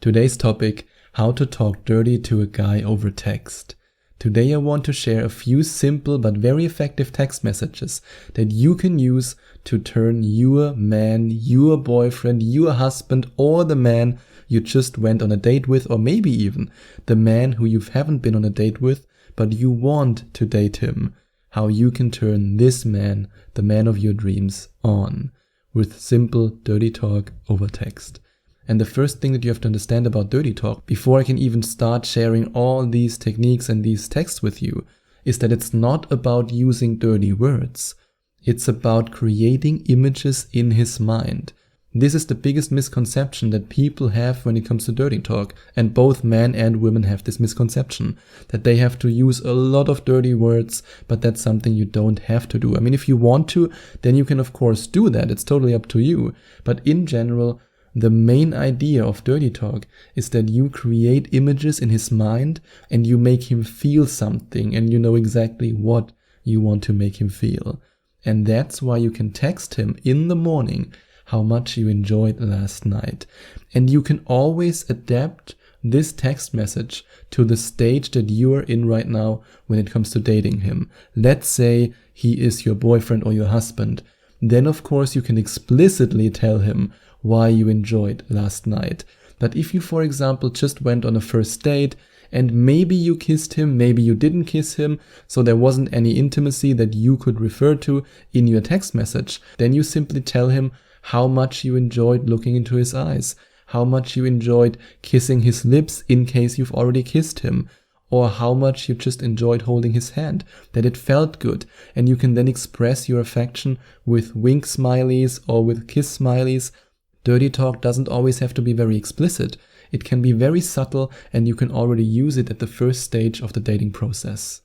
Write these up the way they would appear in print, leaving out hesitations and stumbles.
Today's topic, how to talk dirty to a guy over text. Today I want to share a few simple but very effective text messages that you can use to turn your man, your boyfriend, your husband, or the man you just went on a date with, or maybe even the man who you haven't been on a date with, but you want to date him. How you can turn this man, the man of your dreams, on with simple dirty talk over text. And the first thing that you have to understand about dirty talk, before I can even start sharing all these techniques and these texts with you, is that it's not about using dirty words. It's about creating images in his mind. This is the biggest misconception that people have when it comes to dirty talk, and both men and women have this misconception, that they have to use a lot of dirty words, but that's something you don't have to do. I mean, if you want to, then you can of course do that, it's totally up to you, but in general, the main idea of dirty talk is that you create images in his mind and you make him feel something, and you know exactly what you want to make him feel. And that's why you can text him in the morning how much you enjoyed last night. And you can always adapt this text message to the stage that you are in right now when it comes to dating him. Let's say he is your boyfriend or your husband. Then of course you can explicitly tell him why you enjoyed last night. But if you, for example, just went on a first date and maybe you kissed him, maybe you didn't kiss him, so there wasn't any intimacy that you could refer to in your text message, then you simply tell him how much you enjoyed looking into his eyes, how much you enjoyed kissing his lips in case you've already kissed him, or how much you just enjoyed holding his hand, that it felt good. And you can then express your affection with wink smileys or with kiss smileys. Dirty talk doesn't always have to be very explicit. It can be very subtle, and you can already use it at the first stage of the dating process.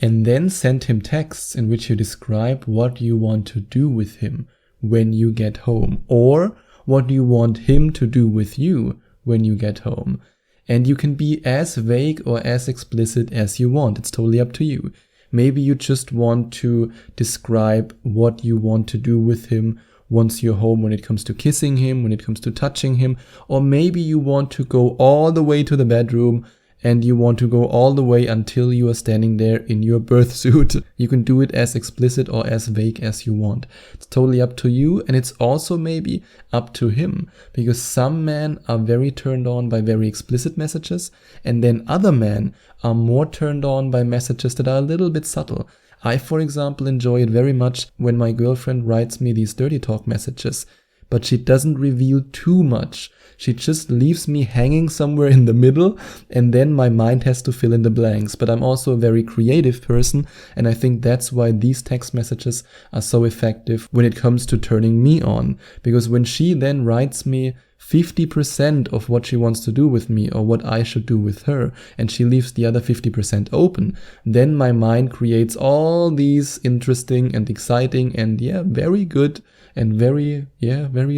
And then send him texts in which you describe what you want to do with him when you get home, or what you want him to do with you when you get home. And you can be as vague or as explicit as you want. It's totally up to you. Maybe you just want to describe what you want to do with him once you're home when it comes to kissing him, when it comes to touching him, or maybe you want to go all the way to the bedroom and you want to go all the way until you are standing there in your birth suit. You can do it as explicit or as vague as you want. It's totally up to you, and it's also maybe up to him, because some men are very turned on by very explicit messages, and then other men are more turned on by messages that are a little bit subtle. I, for example, enjoy it very much when my girlfriend writes me these dirty talk messages, but she doesn't reveal too much. She just leaves me hanging somewhere in the middle, and then my mind has to fill in the blanks. But I'm also a very creative person, and I think that's why these text messages are so effective when it comes to turning me on. Because when she then writes me 50% of what she wants to do with me or what I should do with her, and she leaves the other 50% open, then my mind creates all these interesting and exciting and very good and very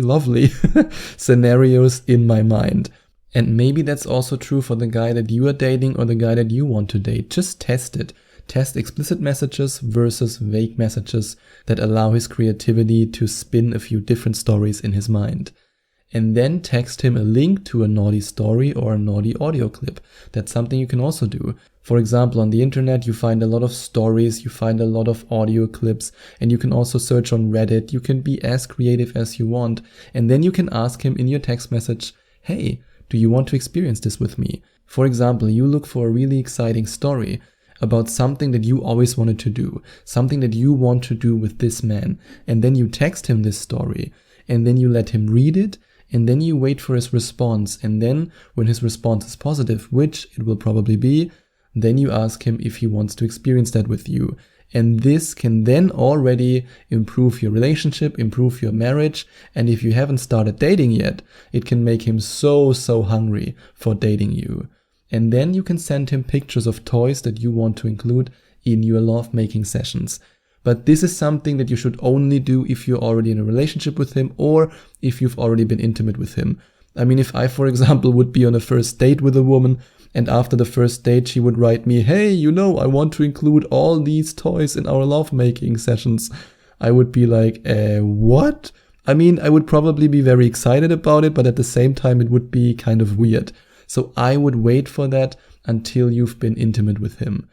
lovely scenarios in my mind. And maybe that's also true for the guy that you are dating or the guy that you want to date. Just test it. Test explicit messages versus vague messages that allow his creativity to spin a few different stories in his mind. And then text him a link to a naughty story or a naughty audio clip. That's something you can also do. For example, on the internet, you find a lot of stories, you find a lot of audio clips, and you can also search on Reddit. You can be as creative as you want. And then you can ask him in your text message, hey, do you want to experience this with me? For example, you look for a really exciting story about something that you always wanted to do, something that you want to do with this man. And then you text him this story, and then you let him read it, and then you wait for his response. And then when his response is positive, which it will probably be, then you ask him if he wants to experience that with you. And this can then already improve your relationship, improve your marriage. And if you haven't started dating yet, it can make him so hungry for dating you. And then you can send him pictures of toys that you want to include in your lovemaking sessions. But this is something that you should only do if you're already in a relationship with him or if you've already been intimate with him. I mean, if I, for example, would be on a first date with a woman, and after the first date she would write me, hey, I want to include all these toys in our lovemaking sessions, I would be like, what? I mean, I would probably be very excited about it, but at the same time, it would be kind of weird. So I would wait for that until you've been intimate with him.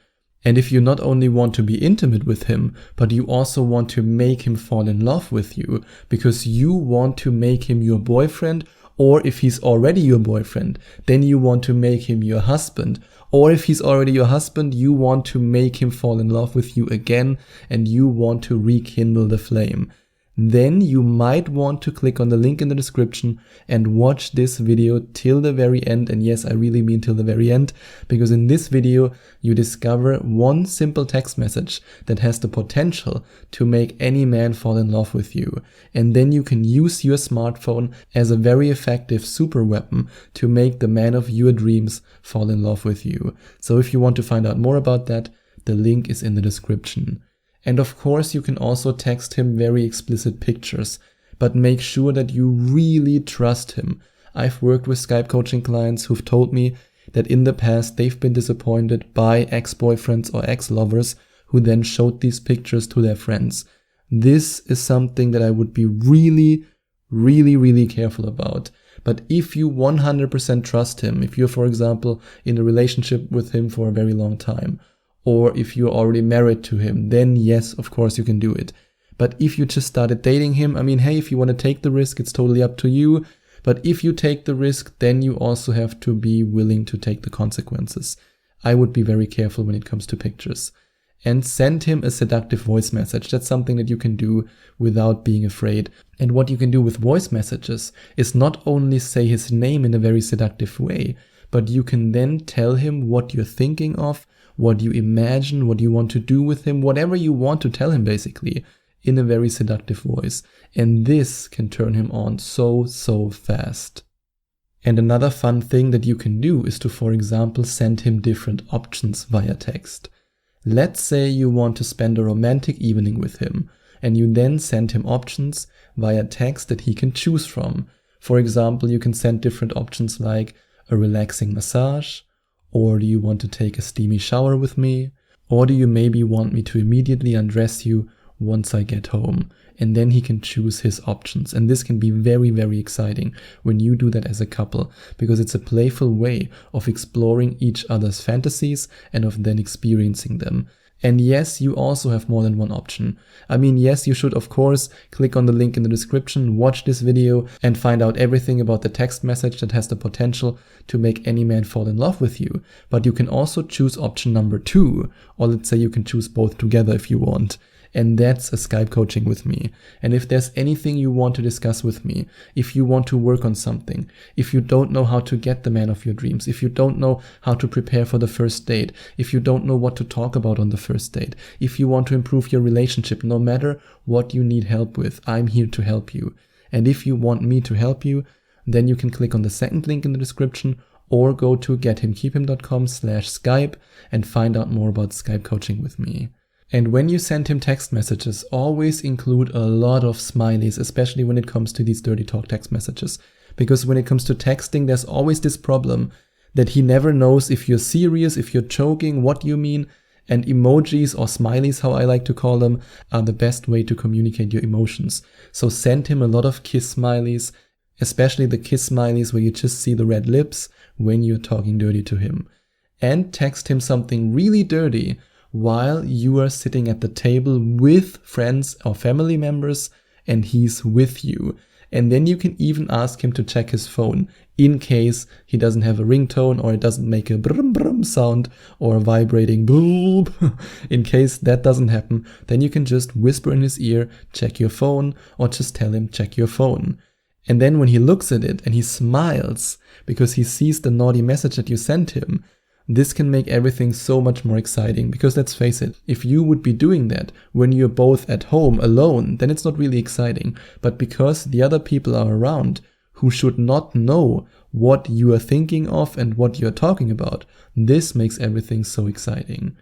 And if you not only want to be intimate with him, but you also want to make him fall in love with you because you want to make him your boyfriend, or if he's already your boyfriend, then you want to make him your husband. Or if he's already your husband, you want to make him fall in love with you again and you want to rekindle the flame. Then you might want to click on the link in the description and watch this video till the very end. And yes, I really mean till the very end, because in this video, you discover one simple text message that has the potential to make any man fall in love with you. And then you can use your smartphone as a very effective super weapon to make the man of your dreams fall in love with you. So if you want to find out more about that, the link is in the description. And of course, you can also text him very explicit pictures, but make sure that you really trust him. I've worked with Skype coaching clients who've told me that in the past they've been disappointed by ex-boyfriends or ex-lovers who then showed these pictures to their friends. This is something that I would be really careful about. But if you 100% trust him, if you're, for example, in a relationship with him for a very long time, or if you're already married to him, then yes, of course you can do it. But if you just started dating him, I mean, hey, if you want to take the risk, it's totally up to you. But if you take the risk, then you also have to be willing to take the consequences. I would be very careful when it comes to pictures. And send him a seductive voice message. That's something that you can do without being afraid. And what you can do with voice messages is not only say his name in a very seductive way, but you can then tell him what you're thinking of, what you imagine, what you want to do with him, whatever you want to tell him basically, in a very seductive voice. And this can turn him on so fast. And another fun thing that you can do is to, for example, send him different options via text. Let's say you want to spend a romantic evening with him, and you then send him options via text that he can choose from. For example, you can send different options like a relaxing massage, or do you want to take a steamy shower with me? Or do you maybe want me to immediately undress you once I get home? And then he can choose his options. And this can be very exciting when you do that as a couple, because it's a playful way of exploring each other's fantasies and of then experiencing them. And yes, you also have more than one option. I mean, yes, you should of course click on the link in the description, watch this video and find out everything about the text message that has the potential to make any man fall in love with you. But you can also choose option number 2, or let's say you can choose both together if you want. And that's a Skype coaching with me. And if there's anything you want to discuss with me, if you want to work on something, if you don't know how to get the man of your dreams, if you don't know how to prepare for the first date, if you don't know what to talk about on the first date, if you want to improve your relationship, no matter what you need help with, I'm here to help you. And if you want me to help you, then you can click on the second link in the description or go to gethimkeephim.com/Skype and find out more about Skype coaching with me. And when you send him text messages, always include a lot of smileys, especially when it comes to these dirty talk text messages. Because when it comes to texting, there's always this problem that he never knows if you're serious, if you're joking, what you mean. And emojis, or smileys, how I like to call them, are the best way to communicate your emotions. So send him a lot of kiss smileys, especially the kiss smileys where you just see the red lips when you're talking dirty to him. And text him something really dirty while you are sitting at the table with friends or family members and he's with you. And then you can even ask him to check his phone in case he doesn't have a ringtone or it doesn't make a brum brum sound or a vibrating boop. In case that doesn't happen, then you can just whisper in his ear, check your phone, or just tell him, check your phone. And then when he looks at it and he smiles because he sees the naughty message that you sent him, this can make everything so much more exciting, because let's face it, if you would be doing that when you're both at home alone, then it's not really exciting. But because the other people are around who should not know what you are thinking of and what you're talking about, this makes everything so exciting.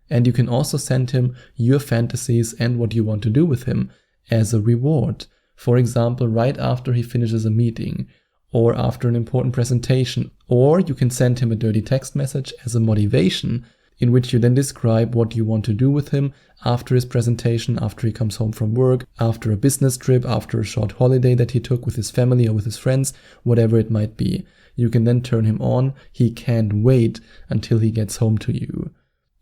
And you can also send him your fantasies and what you want to do with him as a reward. For example, right after he finishes a meeting, or after an important presentation, or you can send him a dirty text message as a motivation in which you then describe what you want to do with him after his presentation, after he comes home from work, after a business trip, after a short holiday that he took with his family or with his friends, whatever it might be. You can then turn him on. He can't wait until he gets home to you.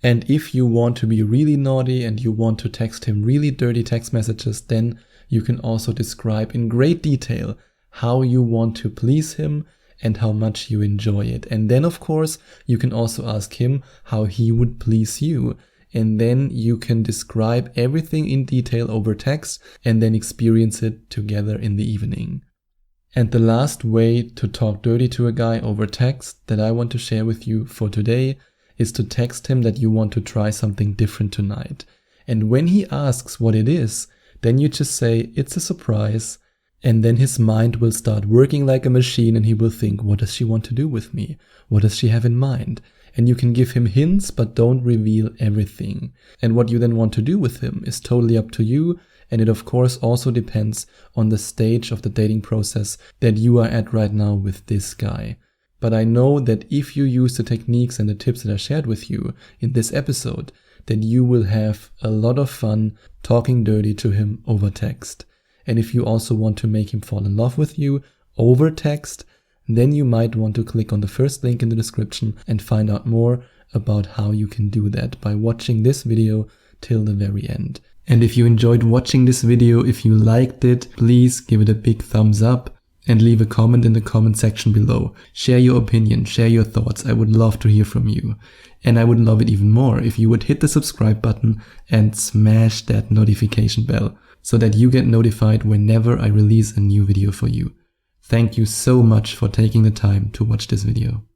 And if you want to be really naughty and you want to text him really dirty text messages, then you can also describe in great detail how you want to please him and how much you enjoy it. And then, of course, you can also ask him how he would please you. And then you can describe everything in detail over text and then experience it together in the evening. And the last way to talk dirty to a guy over text that I want to share with you for today is to text him that you want to try something different tonight. And when he asks what it is, then you just say, it's a surprise. And then his mind will start working like a machine and he will think, what does she want to do with me? What does she have in mind? And you can give him hints, but don't reveal everything. And what you then want to do with him is totally up to you. And it of course also depends on the stage of the dating process that you are at right now with this guy. But I know that if you use the techniques and the tips that I shared with you in this episode, that you will have a lot of fun talking dirty to him over text. And if you also want to make him fall in love with you over text, then you might want to click on the first link in the description and find out more about how you can do that by watching this video till the very end. And if you enjoyed watching this video, if you liked it, please give it a big thumbs up and leave a comment in the comment section below. Share your opinion, share your thoughts. I would love to hear from you. And I would love it even more if you would hit the subscribe button and smash that notification bell so that you get notified whenever I release a new video for you. Thank you so much for taking the time to watch this video.